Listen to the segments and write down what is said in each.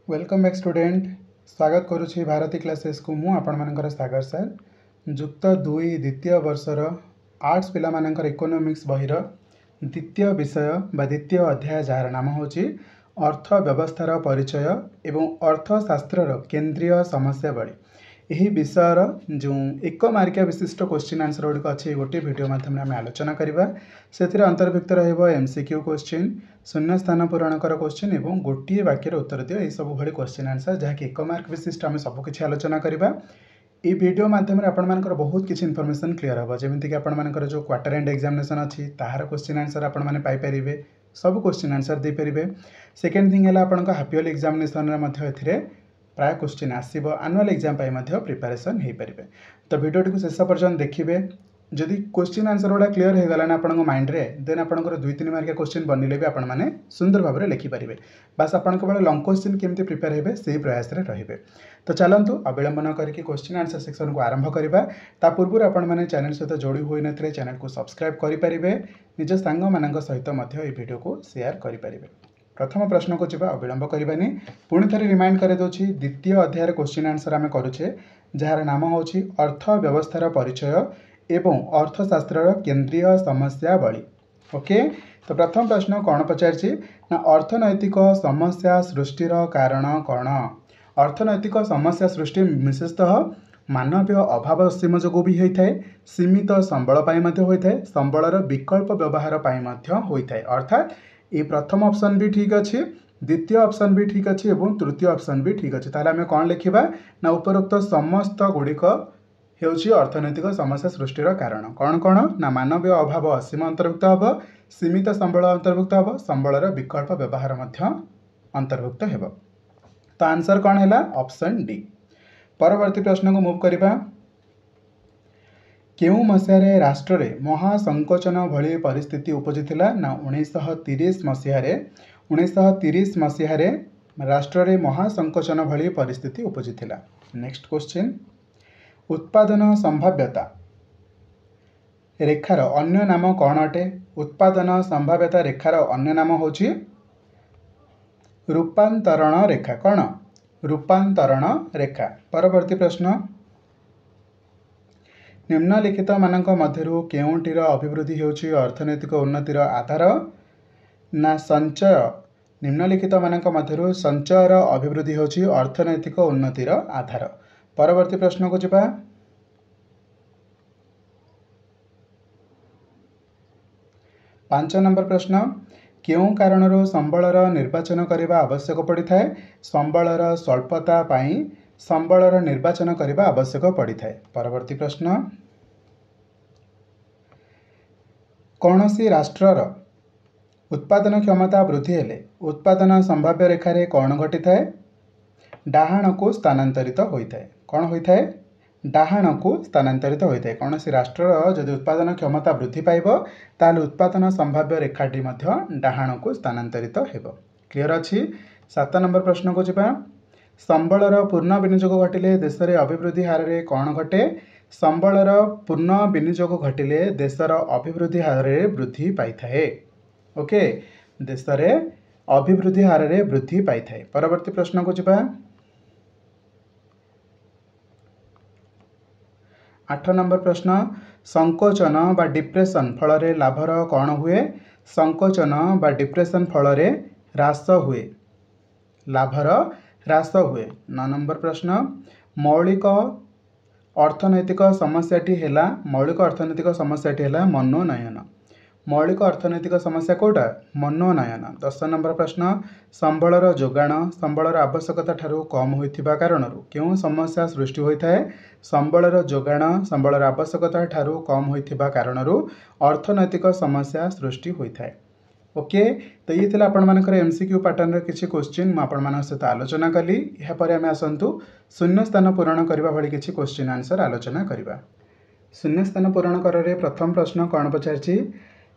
Welcome back student. स्वागत करुच्ची Bharti classes को मु आपण मानकर सागर सर जुक्त 2 द्वितीय वर्षर आर्ट्स पिला मानकर इकोनॉमिक्स बहिर द्वितीय विषय बा द्वितीय अध्याय जार नाम होची अर्थ व्यवस्थार परिचय एवं अर्थशास्त्र केंद्रीय समस्यावली। यही विषयर जो एक मार्किया विशिष्ट क्वेश्चन आंसर गुड़िक अच्छे गोटे वीडियो माध्यम आम आलोचना करवा से अंतर्भुक्त एमसीक्यू क्वेश्चन शून्य स्थान पूरणकर क्वेश्चन एवं गोटे वाक्यर उत्तर दियो यही सब भाई क्वेश्चन आंसर जहाँकि एक मार्क विशिष्ट आम सबकि आलोचना करवा। ये वीडियो माध्यम आपर बहुत किसी इनफॉरमेशन क्लियर हम जमीक आपर जो क्वार्टर एंड एग्जामिनेशन अच्छी तार क्वेश्चन आंसर आपरे सब क्वेश्चन आंसर दे पारे। सेकेंड थिंग है आपंक हाफियल एग्जामिनेशन प्राय क्वेश्चन आसव आनुआल एग्जाम प्रिपरेशन हो पारे। तो वीडियो को शेष पर्यटन देखिए जदि क्वेश्चन आंसर गुड़ा क्लीयर हो गलाना आप माइंड रे देन आपंकर 2-3 मार्किया क्वेश्चन बनइले भी आपण मैंने सुंदर भाव में लिखिपारे। बस आपण केवल लंग क्वेश्चन केमती प्रिपेयर हेबे से प्रयास रे रहिबे। तो चलतु अविलंब न करके क्वेश्चन आंसर सेक्शन को आरंभ करवा। ता पूर्व आपण मैंने चैनल सहित जोड़ी हुई नथिले चैनल को सब्सक्राइब करें निज सांग मान सहित ये वीडियो को शेयर करें। प्रथम प्रश्न को जीवा अविलंब करवानी पुणी थे रिमाइंड कर दूसरी द्वितीय अध्याय क्वेश्चन आंसर आम करुचे जार नाम होची अर्थ व्यवस्थार परिचय एवं अर्थशास्त्र केंद्रीय समस्यावली। ओके, तो प्रथम प्रश्न कौन पचारछि ना अर्थनैतिक समस्या सृष्टिर कारण कौन। अर्थनैतिक समस्या सृष्टि विशेषतः मानवीय अभाव सीम जो भी होता है, सीमित संबल होता है, संबलर विकल्प व्यवहार होता है। अर्थात ये प्रथम ऑप्शन भी ठीक अच्छे, द्वितीय ऑप्शन भी ठीक अच्छे और तृतीय ऑप्शन भी ठीक अच्छे। ताहले आमे कौन लिखिबा ना उपरोक्त समस्त गुड़िक हेउछि अर्थनैतिक समस्या सृष्टिर कारण कौन कौन ना मानवीय अभाव असीम अंतर्भुक्त हम, सीमित संबल अंतर्भुक्त हम, संबलर विकल्प व्यवहार अंतर्भुक्त हेब। तो आंसर कौन है ऑप्शन डी। परवर्ती प्रश्न को मूव करवा। केउ मसीह राष्ट्र में महासंकोचन भली परिस्थिति उपजिथिला ना 1930 मसीह 1930 मसीह राष्ट्र में महासंकोचन भली परिस्थिति उपजिथिला। नेक्स्ट क्वेश्चन उत्पादन संभाव्यता रेखार अन्य नाम कौन अटे। उत्पादन संभाव्यता रेखार अन्य नाम होची रूपांतरण रेखा। कौन रूपांतरण रेखा। परवर्ती प्रश्न निम्नलिखित मानक मध्यरु केउंटीर अभिवृद्धि होची अर्थनैतिक उन्नतिर आधार ना संचय। निम्नलिखित मानक मध्यरु संचयर अभिवृद्धि होची अर्थनैतिक उन्नतिर आधार। परवर्ती प्रश्न को जीवा। 5 नंबर प्रश्न केउं कारणरू संबलर निर्वाचन करने आवश्यक पड़ता है। संबलर स्वल्पता पाई संबलर निर्वाचन करने आवश्यक पड़ता है। परवर्ती प्रश्न कौनसी राष्ट्रर उत्पादन क्षमता वृद्धि हेले उत्पादन संभाव्य रेखारे कौन घटी थाए डाहाण को स्थानांतरित होता है। कौन होता है डाहाण को स्थानांतरित होता है। कौन सी राष्ट्र जदि उत्पादन क्षमता वृद्धि पाइब ताल उत्पादन संभाव्य रेखाटी डाहाण को स्थानांतरित हेब। क्लियर अच्छी। 7 नंबर प्रश्न को जीवा। संबलर पूर्ण विनियोग घटिले देश में अभिवृद्धि हार में कौन घटे। संबलर पूर्ण विनियोग घटिले देशर अभिवृद्धि हार में वृद्धि पाई थाए। ओके, देश में अभिवृद्धि हार में वृद्धि पाई थाए। परवर्ती प्रश्न को जीवा। 8 नंबर प्रश्न संकोचन बा डिप्रेशन फल लाभर कौन हुए। संकोचन बा डिप्रेशन फल ह्रास हुए लाभर ह्रास हुए। 9 नंबर प्रश्न मौलिक अर्थनैतिक समस्याटी है मौलिक अर्थनैतिक समस्याटी है मनोनयन। मौलिक अर्थनैतिक समस्या कोटा मनोनयन। 10 नंबर प्रश्न संबलर जोगाण संबलर आवश्यकता ठारू कम होइथिबा कारणरू केउं समस्या सृष्टि होता है। संबलर जोगाण संबलर आवश्यकता ठारू कम होइथिबा कारणरू अर्थनैतिक समस्या सृष्टि होता है। ओके, तो ये थिला आपण मानकर एमसीक्यू पैटर्न रे किछि क्वेश्चन म आपण मान सहित आलोचना कली। या परे आमे आसंतु शून्य स्थान पूरण करबा भली किछि क्वेश्चन आंसर आलोचना करबा। शून्य स्थान पूरण कररे प्रथम प्रश्न कौन पचारछि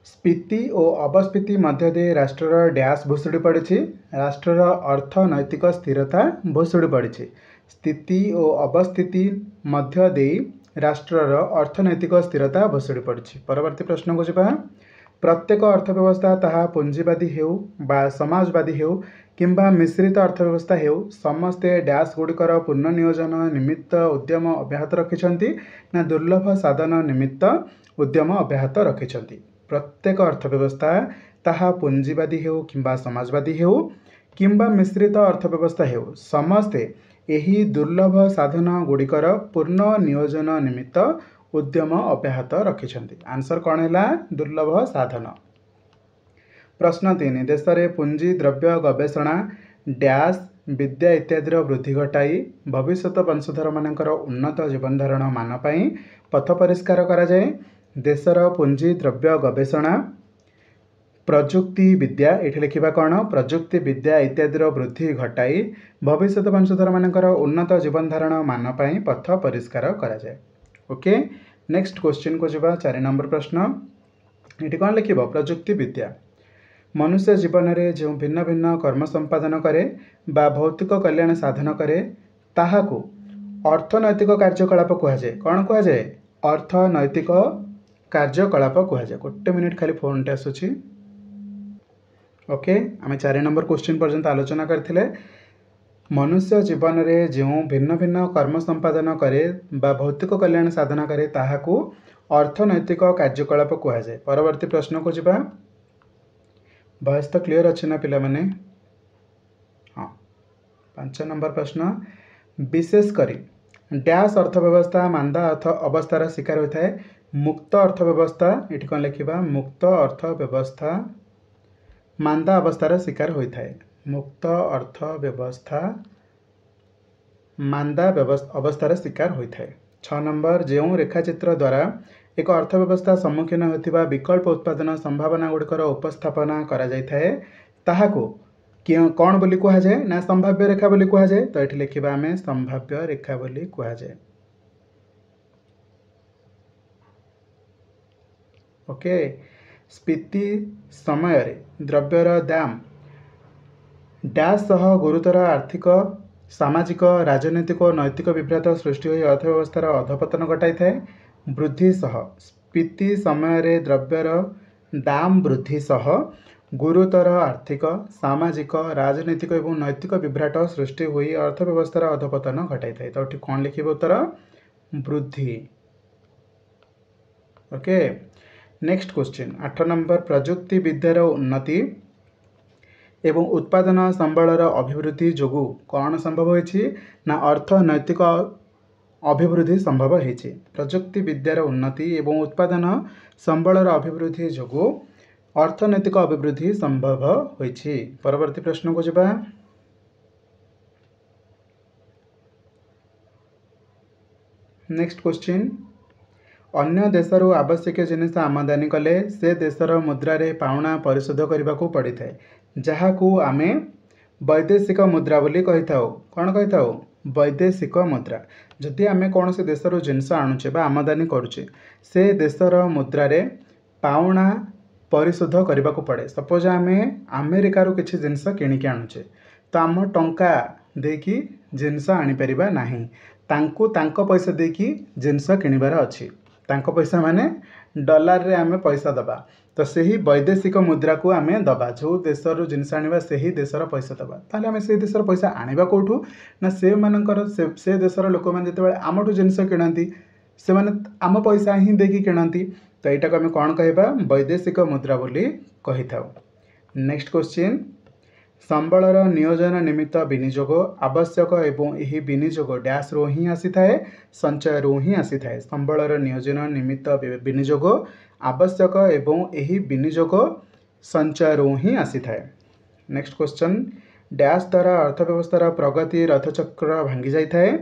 स्फीति और अपस्फीति मध्य दे राष्ट्रर डैश भुसुड़ी पड़ी। राष्ट्रर अर्थनैतिक स्थिरता भुसुड़ी पड़ी। स्थिति और अवस्थिति मध्य दे राष्ट्रर अर्थनैतिक स्थिरता भुसुड़ी पड़ी। परवर्ती प्रश्न को जीवा। प्रत्येक अर्थव्यवस्था ताहा पुंजीवादी हेउ बा समाजवादी हेउ किंबा मिश्रित अर्थव्यवस्था हेउ समस्ते डैश गुड़िकर पुनर्नियोजन निमित्त उद्यम अब्याहत रखिछंती ना दुर्लभ साधन निमित्त उद्यम अब्याहत रखिछंती। प्रत्येक अर्थव्यवस्था ताहा पुंजीवादी हेउ किंबा समाजवादी हेउ किंबा मिश्रित अर्थव्यवस्था हेउ समस्ते एही दुर्लभ साधन गुड़िकर पूर्ण नियोजन निमित्त उद्यम अब्याहत रखिछंती। आंसर कौन है? दुर्लभ साधन। प्रश्न 3 देश में पुंजी द्रव्य गवेषणा डैश विद्या इत्यादि वृद्धि घटाई भविष्यत वंशधर मानकर उन्नत जीवन धारण मान पाई पथ परिष्कार करा जाए। देशर पुंजी द्रव्य गवेषणा प्रजुक्ति विद्या ये लिखा कौन? प्रजुक्ति विद्या इत्यादि वृद्धि घटाई भविष्यत वंशधर मानकर उन्नत जीवन धारण मान पाई पथ परिष्कार करा जाए। ओके नेक्स्ट क्वेश्चन को जब 4 नंबर प्रश्न ये कौन लिख? प्रजुक्ति विद्या मनुष्य जीवन में जो भिन्न भिन्न कर्म संपादन करे बा भौतिक कल्याण साधन करे ताहाकू अर्थनैतिक कार्यकलाप कहुए। कौन कहुए? अर्थनैतिक कार्यकलाप कहुए। गोटे मिनिट खाली फोन टे आसुची। ओके आम 4 नंबर क्वेश्चन पर्यंत आलोचना करथिले। मनुष्य जीवन में जो भिन्न भिन्न कर्म संपादन करे बा भौतिक कल्याण साधन करे ताहाकू अर्थनैतिक कार्यकलाप कहुए। परवर्ती प्रश्न को जिबा। वॉइस तो क्लियर अच्छे ना पिला माने? हाँ 5 नंबर प्रश्न विशेषकर डैश अर्थव्यवस्था मांदा अवस्थार शिकार होता है। मुक्त अर्थव्यवस्था ये कौन लिखा? मुक्त अर्थव्यवस्था मांदा अवस्थार शिकार होता है। मुक्त अर्थव्यवस्था मांदा अवस्थार शिकार होता है। 6 नंबर जो रेखाचित्र द्वारा एक अर्थव्यवस्था सम्मुखीन होता विकल्प उत्पादन संभावना गुड़िकर उपस्थापना करा जाए ताहाको कौन बोली कहुए? ना संभाव्य रेखा बोली कहुए। तो ये लिखा आम संभाव्य रेखा बोली कहुए। ओके स्फीति समय द्रव्यर दाम डैश सह गुरुतर आर्थिक सामाजिक राजनैतिक और नैतिक विभ्राट सृष्टि हो अर्थव्यवस्थार अधपतन घटाई थाए। वृद्धि सह स्फीति समय द्रव्यर दाम वृद्धि सह गुरुतर आर्थिक सामाजिक राजनैतिक और नैतिक विभ्राट सृष्टि हुई अर्थव्यवस्थार अधपतन घटाई थाए। तो कौन लिखे उत्तर? वृद्धि। ओके नेक्स्ट क्वेश्चन 8 नंबर प्रजुक्ति विद्यार उन्नति एवं उत्पादन संबलर अभिवृद्धि जोगु कौन संभव होइछि? ना अर्थनैतिक अभिवृद्धि संभव होइछि। प्रजुक्ति विद्यार उन्नति एवं उत्पादन संबलर अभिवृद्धि जोगु अर्थनैतिक अभिवृद्धि संभव होइछि। परवर्ती प्रश्न को जिबा। नेक्स्ट क्वेश्चन अन्य देशरू आवश्यक जिनिस आमदानी कले से देशर मुद्रारे पाउना परिशोध करने को पड़ी थाए जहाकू आमे वैदेशिक मुद्रा बोली कही थाउ। कौन कही थाउ? वैदेशिक मुद्रा। जदि आमे कौन से देशर जिनस आणुचे बा आमदानी करुचे से देशर मुद्रारे पाउना परिशोध करने को पड़े। सपोज आमे अमेरिकार किसी जिनस किणिकी आणुचे तो आम टंका देकी जिनस आनीपर नाही तांको तांको पैसा देकी जिनस किणवार अच्छी तांको पैसा माने डॉलर रे आमे पैसा दबा तो सही वैदेशिक मुद्रा को आमे दबा जो देशर जिनस आनिबा सही देशर पैसा दबा ताले आमे से देशर पैसा आनिबा कोठू ना से मानकर से देशर लोक माने जते आमठू जिनस किणंती से माने आम पैसा ही देकी किणंती तो एटा को आमे कोन कहबा? वैदेशिक मुद्रा बोली कही थाउ। नेक्स्ट क्वेश्चन संबलर नियोजन निमित्त विनियोग आवश्यक एवं यही विनियोग डैश रो ही आसी थाए संचय रो ही आसी थाए। संबलर नियोजन निमित्त विनियोग आवश्यक एवं यही विनियोग संचय रो ही आसी थाए। नेक्स्ट क्वेश्चन डैश द्वारा अर्थव्यवस्थार प्रगति रथचक्र भांगी जाई थाए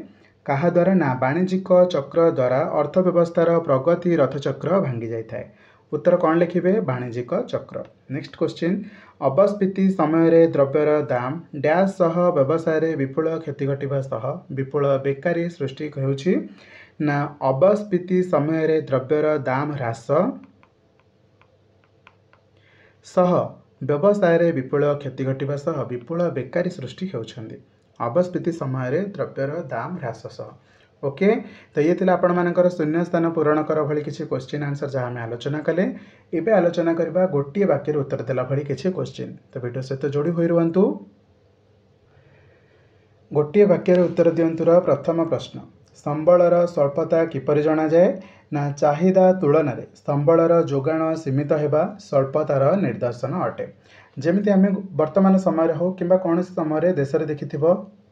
कहा द्वारा? ना वाणिज्यिक चक्र द्वारा अर्थव्यवस्थार प्रगति रथचक्र भांगी जाई थाए। उत्तर कौन लिखिबे? वाणिज्यिक चक्र। नेक्स्ट क्वेश्चन अपस्फीति समय द्रव्यर दाम डैश सह व्यवसाय विपुल क्षति घटवा सह विपुल बेकारी सृष्टि होउछि। ना अपस्फीति समय द्रव्यर दाम ह्रास सह व्यवसाय विपुल क्षति घटवा सह विपुल बेकारी सृष्टि होउछन्ति। अपस्फीति समय द्रव्यर दाम ह्रास सह ओके तो ये थिला आपण मानकर शून्य स्थान पूरण कर भली किछि क्वेश्चन आंसर जहाँ आम आलोचना कले एबे आलोचना करबा गोटे वाक्य उत्तर देला भली किछि क्वेश्चन तो वीडियो सहित जोड़ी होई रुहंतु। गोटे वाक्यर उत्तर दियंतुर प्रथम प्रश्न संबलर स्वल्पता किपरि जना जाए ना चाहिदा तुलन में संबलर जोगाण सीमित होगा स्वल्पतार निर्दर्शन अटे। जमिति आम वर्तमान समय हो कि कौन समय देश में देखि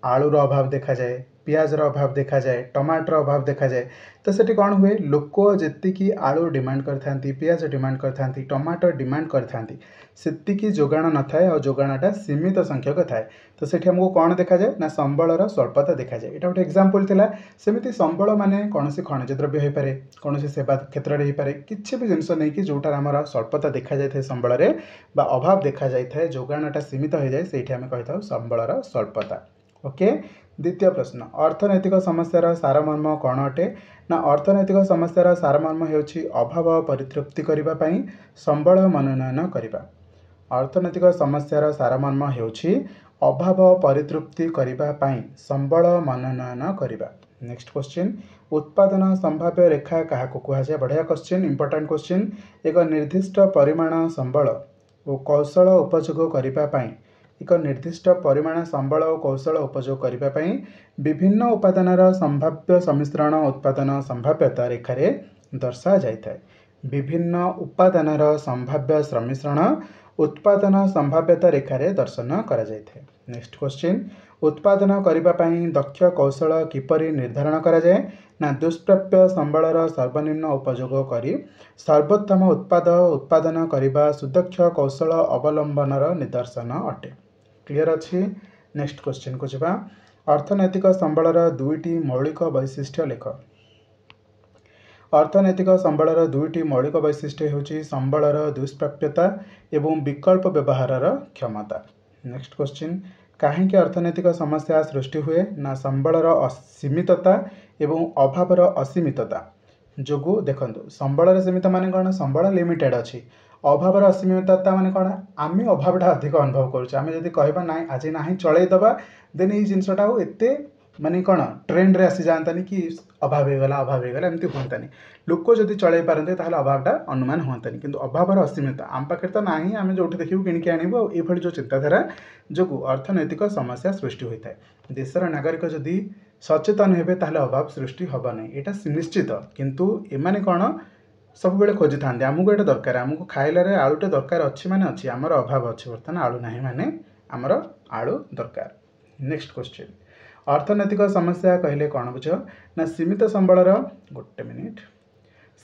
आलूर अभाव देखा जाए पियाजर अभाव देखा जाए टमाटर अभाव देखा जाए तो सेठी कौन हुए लोक जी आलू डिमांड करथांती पियाज डिमांड करथांती टमाटर डिमांड करथांती सेतिकी जोगाण न थाए और जोगाणटा सीमित संख्यक थाए तो सेठी हमको कौन देखा जाए ना संबलर स्वल्पता देखा जाए। यहाँ गोटे एग्जांपल थिला सेमिति संबल माने कौन खनिज द्रव्य हो पारे कौन सेवा क्षेत्र में हो पारे किसी भी जिनस नहीं कि जोटार आमर स्वल्पता देखा जाए संबल में बा अभाव देखा जाए जोगाणटा सीमित हो जाए से आम कही था संबलर स्वल्पता। ओके द्वितीय प्रश्न अर्थनैतिक समस्यार सारमर्म कौन अटे ना अर्थनैतिक समस्यार सारमर्म हेउछि अभाव परितृप्ति करिबा पई संबल मनोनयन करिबा। अर्थनैतिक समस्यार सारमर्म हेउछि अभाव परितृप्ति करिबा पई संबल मनोनयन करिबा। नेक्स्ट क्वेश्चन उत्पादन संभाव्य रेखा काहाकु कुहा जाय। बढ़िया क्वेश्चन इंपोर्टेंट क्वेश्चन एक निर्दिष्ट परिमाण संबल और कौशल उपयोग करिबा पई एक निर्दिष्ट परिमाण संबल और कौशल उपयोग करने विभिन्न उपादानर संभाव्य सम्मिश्रण उत्पादन संभाव्यता रेखार दर्शा जाए। विभिन्न उपादानर संभाव्य सम्मिश्रण उत्पादन संभाव्यता रेखार दर्शन करा जाए। नेक्स्ट क्वेश्चन उत्पादन करने दक्ष कौशल किपरि निर्धारण करा जाए ना दुष्प्राप्य संबलर सर्वनिम्न उपयोग करी सर्वोत्तम उत्पादन करने सुदक्ष कौशल अवलंबनर निदर्शन अटे। क्लियर अच्छी। नेक्स्ट क्वेश्चन को जावा अर्थनैतिक संबलर दुईटी मौलिक वैशिष्ट्य लेख। अर्थनैतिक संबलर दुईटी मौलिक वैशिष्ट्य होची संबलर दुष्प्राप्यता एवं विकल्प व्यवहारर क्षमता। नेक्स्ट क्वेश्चन कहीं अर्थनैतिक समस्या सृष्टि हुए ना संबलर असीमितता एवं अभावर असीमितता जोगु देखंतु संबलर सीमित माने कौन संबल लिमिटेड अच्छी अभावर असीमितता माने कौन आम अभावटा अधिक अनुभव करें कहबा ना आज ना चलईदबा देन ये जिनसटा एते माने कौन ट्रेंड रे आसी जातानी कि अभाव होगला एमती हमें लोक जदि चलई पारते अभावटा अनुमान हमें किंतु अभावर असीमित आम पाखे तो ना आम जो देखू किणिकी आणबू ये जो चिंताधारा जो अर्थनैतिक समस्या सृष्टि होता है। देशर नागरिक जदि सचेतन हेबे ताहले अभाव सृष्टि हबा नहीं एटा सुनिश्चित किंतु एमाने कौन सब बेले खोजी था आमको ये दरकार आमको खाइलारे आलूटे दरकार अच्छी माने अच्छी आमर अभाव अच्छी बर्तमान आलू ना माने आमर आलू दरकार। नेक्स्ट क्वेश्चन अर्थनैतिक समस्या कहले कौन बुझ ना सीमित संबलर गोटे मिनिट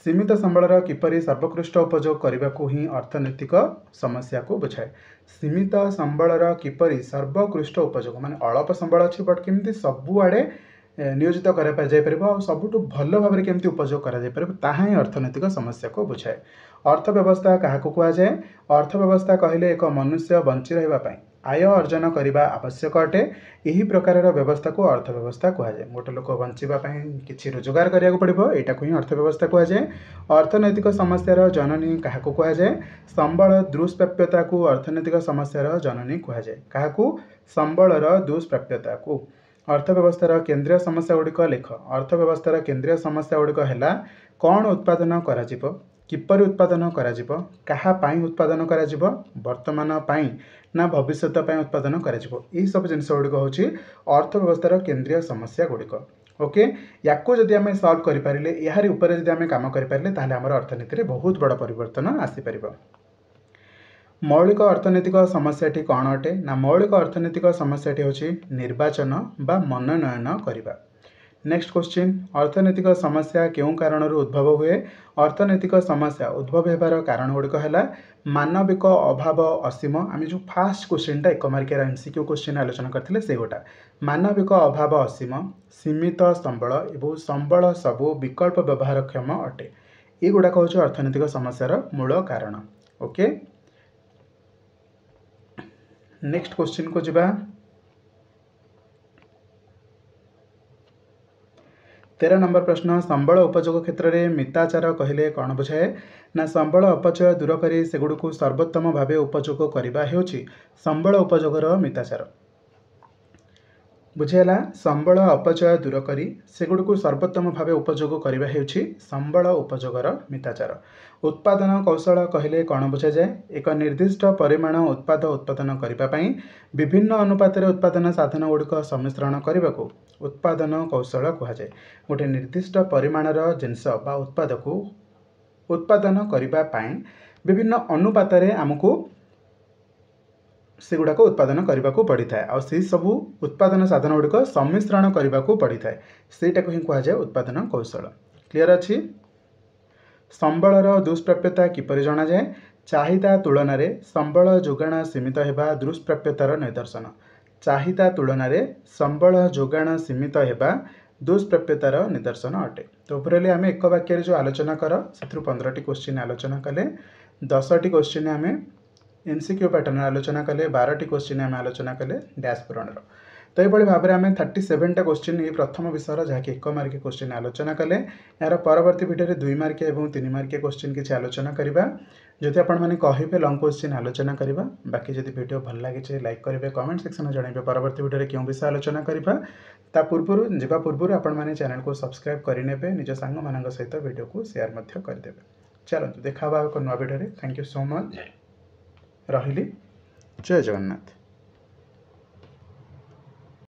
सीमित संबलर किपरि सर्वोत्कृष्ट उपयोग करने को ही अर्थनैतिक समस्या को बुझाए। सीमित संबलर किपरि सर्वोत्कृष्ट उपयोग माने अल्प संबल अच्छी बट केमती सबुआड़े नियोजित कर सबुठ भल भाव में केमती उपयोग कर अर्थनैतिक समस्या को बुझाए। अर्थव्यवस्था क्या कहुए अर्थव्यवस्था कहले एक मनुष्य बंची रही आय अर्जन करने आवश्यक अटे यही प्रकार व्यवस्था को अर्थव्यवस्था कहुए। गोटे लोक बचापी किसी रोजगार करा पड़ो यहाँ को ही अर्थव्यवस्था कहुए। अर्थनैतिक समस्यार जननी क्या कहुए संबल दुष्प्राप्यता को अर्थनैतिक समस्यार जननी कहुए। क्या संबलर दुष्प्राप्यता को अर्थव्यवस्थार केंद्रीय समस्या गुड़िक लेख। अर्थव्यवस्थार केंद्रीय समस्या गुड़िक है कौन उत्पादन कराजिबो किपरि उत्पादन कराजिबो कहा पाई उत्पादन कराजिबो वर्तमान पाई ना भविष्यत पाई उत्पादन कराजिबो यही सब जिनस गुड़िक होची अर्थव्यवस्थार केंद्रीय समस्या गुड़िक। ओके या जदि आम सल्व करें यार ऊपर जदि आम काम करें ताहले आमर अर्थनीति में बहुत बड़ परिवर्तन आसीपर। मौलिक अर्थनैतिक समस्याटी कौन अटे ना मौलिक अर्थनैतिक समस्याटी होची निर्वाचन बा मनोनयन करिबा। नेक्स्ट क्वेश्चन अर्थनैतिक समस्या क्यों कारण उद्भव हुए। अर्थनैतिक समस्या उद्भव होबार कारण गुड़िक है मानविक अभाव असीम। आम जो फास्ट क्वेश्चनटा एक मार्किया एमसीक्यू क्वेश्चन आलोचना करते से गोटा मानविक अभाव असीम सीमित संबल एवं संबल सबू विकल्प व्यवहारक्षम अटे ये गुड़ाक हूँ अर्थनैतिक समस्यार मूल कारण। ओके नेक्स्ट क्वेश्चन को जिबा 13 नंबर प्रश्न संबल उपयोग क्षेत्र में मिताचार कहले कौन बुझाए ना संबल अपचय दूर कर सेगुड़ को सर्वोत्तम भाव उपयोग करने हेउछि संबल उपयोगर मिताचार। बुझीगला संबल अपचय दूर करी सेगुड़ सर्वोत्तम भाव उपयोग करने हेउछि संबल उपयोगर मिताचार। उत्पादन कौशल कहले कौन बुझा जाए? एक निर्दिष्ट परिमाण उत्पादन करने विभिन्न अनुपात उत्पादन साधन गुड़िक सम्मिश्रण करने को उत्पादन कौशल कहुए। गोटे निर्दिष्ट परिमाणर जिनस बा उत्पाद को उत्पादन करने विभिन्न अनुपात आमको सेगुड़ाक उत्पादन करने को पड़ी था आ सबू उत्पादन साधन गुड़िक सम्मिश्रण करने को पड़ी था सेटा को ही कहुए उत्पादन कौशल। क्लियर अच्छी? संबलर दुष्प्राप्यता किपर जना जाए? चाहिदा तुलन में संबल जोगाण सीमित होगा दुष्प्राप्यतार निदर्शन। चाहिदा तुलन में संबल जोगाण सीमित होगा दुष्प्राप्यतार निदर्शन अटे। तो ओवरअली आम एक वाक्य जो आलोचना कर से 15टी क्वेश्चन आलोचना कले, 10टी क्वेश्चन आम एमसीक्यू पैटर्न आलोचना कले, 12टी क्वेश्चन आम आलोचना कले डैश पूरणर। तो ये भाव में आम 37टा क्वेश्चन ये प्रथम विषय जहाँकि 1 मार्किया क्वेश्चन आलोचना कले। यार परवर्ती वीडियो 2 मार्किया और 3 मार्किया क्वेश्चन किसी आलोचना करवा। जदि आपने कहे लंग क्वेश्चन आलोचना करवा। बाकी जब वीडियो भल लगे लाइक करेंगे, कमेंट सेक्शन में जनइबे परवर्ती वीडियो क्यों विषय आलोचना करवा। ता पूर्व जावा पूर्व आपण चैनल को सब्सक्राइब करने निज सांग मान सहित वीडियो को शेयर करदे। चलते देखा एक नुआ video. Thank you so much. रही जय जगन्नाथ।